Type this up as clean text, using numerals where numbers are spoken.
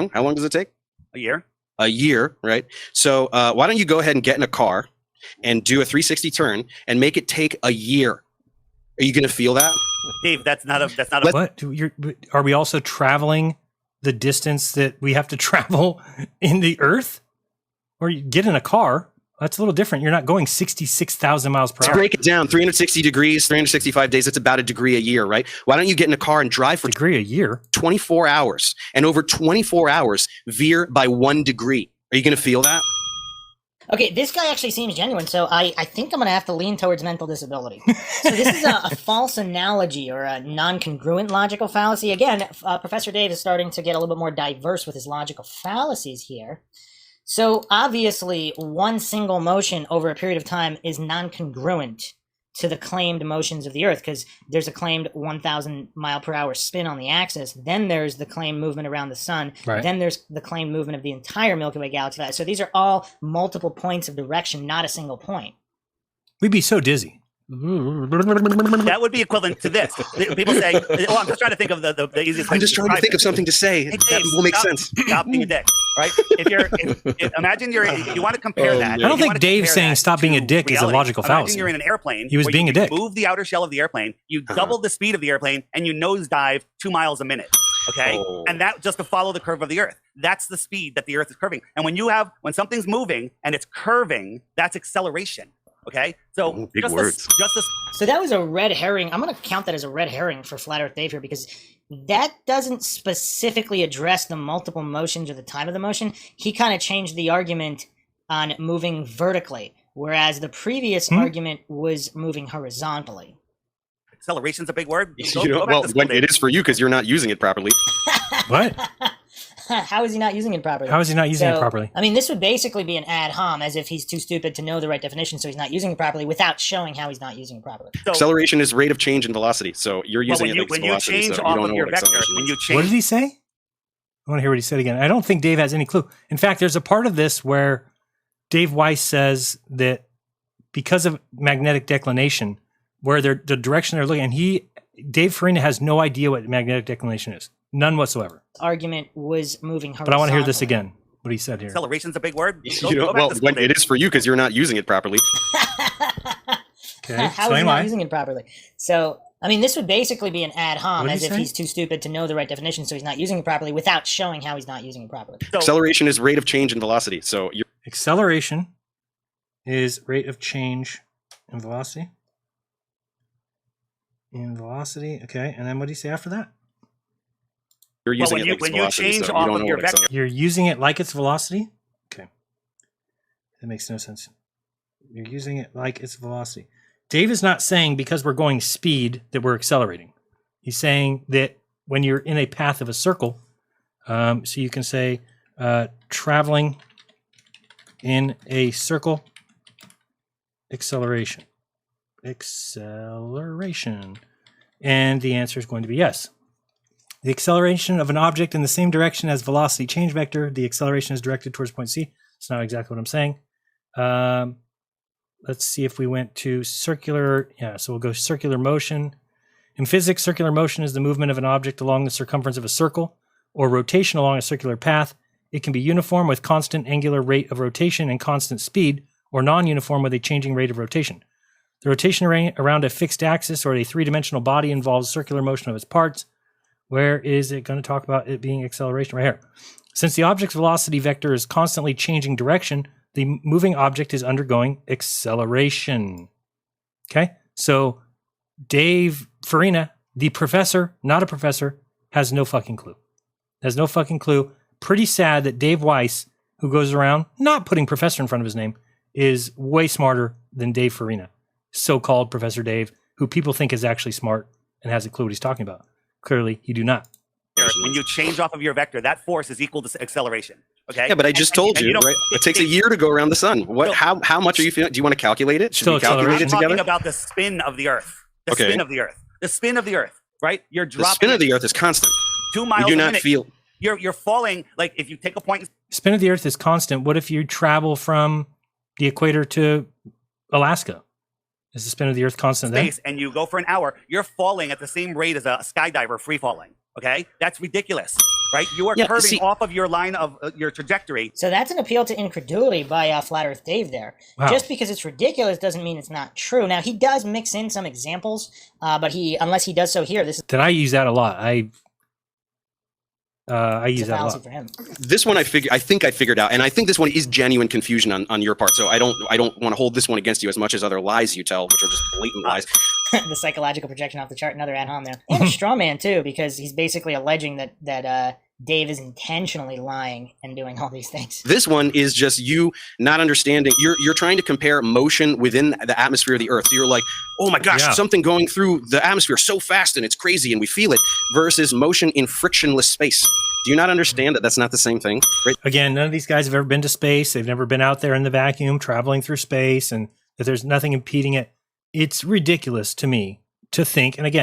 long? How long does it take? A year. A year, right? So why don't you go ahead and get in a car and do a 360 turn and make it take a year? Are you going to feel that? Dave, that's not a What? Are we also traveling the distance that we have to travel in the Earth? Or you get in a car, that's a little different. You're not going 66,000 miles per hour. Let's break it down. 360 degrees, 365 days, that's about a degree a year, right? Why don't you get in a car and drive for a degree a year? 24 hours. And over 24 hours, veer by 1 degree. Are you going to feel that? Okay, this guy actually seems genuine, so I think I'm going to have to lean towards mental disability. So this is a false analogy or a non-congruent logical fallacy. Again, Professor Dave is starting to get a little bit more diverse with his logical fallacies here. So obviously, one single motion over a period of time is non-congruent to the claimed motions of the Earth, because there's a claimed 1,000 mile per hour spin on the axis. Then there's the claimed movement around the sun. Right. Then there's the claimed movement of the entire Milky Way galaxy. So these are all multiple points of direction, not a single point. We'd be so dizzy. That would be equivalent to this. People say, "Oh, I'm just trying to think of the easiest." I'm just trying to think of something to say that will make sense. Stop being a dick, right? Imagine you want to compare that. I don't think Dave saying stop being a dick is a logical fallacy. Imagine you're in an airplane. He was being a dick. Move the outer shell of the airplane. You double the speed of the airplane, and you nosedive 2 miles a minute. Okay, and that just to follow the curve of the Earth. That's the speed that the Earth is curving. And when something's moving and it's curving, that's acceleration. Okay, so big words. So that was a red herring. I'm going to count that as a red herring for Flat Earth Dave here, because that doesn't specifically address the multiple motions or the time of the motion. He kind of changed the argument on moving vertically, whereas the previous argument was moving horizontally. Acceleration's a big word. It is for you because you're not using it properly. What? How is he not using it properly? How is he not using it properly? I mean, this would basically be an ad hom, as if he's too stupid to know the right definition, so he's not using it properly without showing how he's not using it properly. So, acceleration is rate of change in velocity, so you're using it like when velocity. You change so off you of your vector, when you change. What did he say? I want to hear what he said again. I don't think Dave has any clue. In fact, there's a part of this where Dave Weiss says that because of magnetic declination, where the direction they're looking, and Dave Farina has no idea what magnetic declination is. None whatsoever. Argument was moving horizontally. But I want to hear this again. What he said here. Acceleration's a big word. It is for you because you're not using it properly. Okay. How is he not using it properly? So, I mean, this would basically be an ad hom, as if he's too stupid to know the right definition, so he's not using it properly without showing how he's not using it properly. So, acceleration is rate of change in velocity. So acceleration is rate of change in velocity. Okay. And then what do you say after that? You're using it like when you change off of your vector. You're using it like its velocity? Okay. That makes no sense. You're using it like its velocity. Dave is not saying because we're going speed that we're accelerating. He's saying that when you're in a path of a circle, so you can say traveling in a circle, acceleration. And the answer is going to be yes. The acceleration of an object in the same direction as velocity change vector, the acceleration is directed towards point C. It's not exactly what I'm saying. Let's see if we went to circular. Yeah, so we'll go circular motion. In physics, circular motion is the movement of an object along the circumference of a circle or rotation along a circular path. It can be uniform with constant angular rate of rotation and constant speed, or non-uniform with a changing rate of rotation. The rotation around a fixed axis or a three-dimensional body involves circular motion of its parts. Where is it going to talk about it being acceleration? Right here. Since the object's velocity vector is constantly changing direction, the moving object is undergoing acceleration. Okay? So Dave Farina, the professor, not a professor, has no fucking clue. Has no fucking clue. Pretty sad that Dave Weiss, who goes around not putting professor in front of his name, is way smarter than Dave Farina, so-called Professor Dave, who people think is actually smart and has a clue what he's talking about. Clearly, you do not. When you change off of your vector, that force is equal to acceleration. Okay. Yeah, but I just told you, right? It takes a year to go around the sun. What? How much are you feeling? Do you want to calculate it? Should we calculate it together? I'm talking about the spin of the Earth. The spin of the Earth. The spin of the Earth. Right? You're dropping. The spin of the Earth is constant. 2 miles. You do not feel. You're falling. Like if you take a point. Spin of the Earth is constant. What if you travel from the equator to Alaska? Is the spin of the Earth constant space, and you go for an hour, you're falling at the same rate as a skydiver free falling. Okay? That's ridiculous. right? You are Yeah, curving see- off of your line of your trajectory. So that's an appeal to incredulity by Flat Earth Dave there. Wow. Just because it's ridiculous doesn't mean it's not true. Now, he does mix in some examples, but unless he does so here, this is Then I use that a lot. I a use that a fallacy lot. for him. This one I think I figured out, and I think this one is genuine confusion on your part. So I don't want to hold this one against you as much as other lies you tell, which are just blatant lies. The psychological projection off the chart, another ad hom there. And a straw man, too, because he's basically alleging that Dave is intentionally lying and doing all these things. This one is just you not understanding. You're trying to compare motion within the atmosphere of the Earth. So you're like, oh my gosh, Yeah. something going through the atmosphere so fast and it's crazy and we feel it, versus motion in frictionless space. Do you not understand that that's not the same thing? Right? Again, none of these guys have ever been to space. They've never been out there in the vacuum traveling through space, and that there's nothing impeding it. It's ridiculous to me to think, and again,